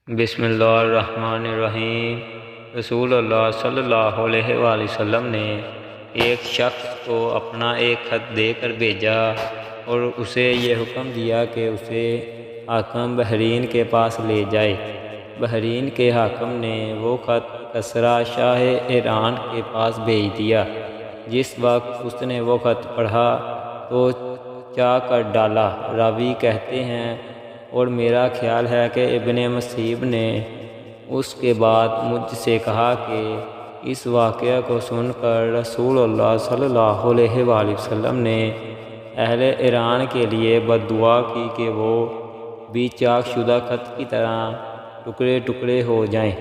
بسم اللہ الرحمن الرحیم۔ رسول اللہ صلی اللہ علیہ وآلہ وسلم نے ایک شخص کو اپنا ایک خط دے کر بھیجا اور اسے یہ حکم دیا کہ اسے حاکم بحرین کے پاس لے جائے۔ بحرین کے حاکم نے وہ خط کسریٰ شاہ ایران کے پاس بھیج دیا۔ جس وقت اس نے وہ خط پڑھا تو چاہ کر ڈالا۔ راوی کہتے ہیں اور میرا خیال ہے کہ ابن مسیب نے اس کے بعد مجھ سے کہا کہ اس واقعہ کو سن کر رسول اللہ صلی اللہ علیہ وآلہ وسلم نے اہل ایران کے لیے بد دعا کی کہ وہ بھی چاک شدہ خط کی طرح ٹکڑے ٹکڑے ہو جائیں۔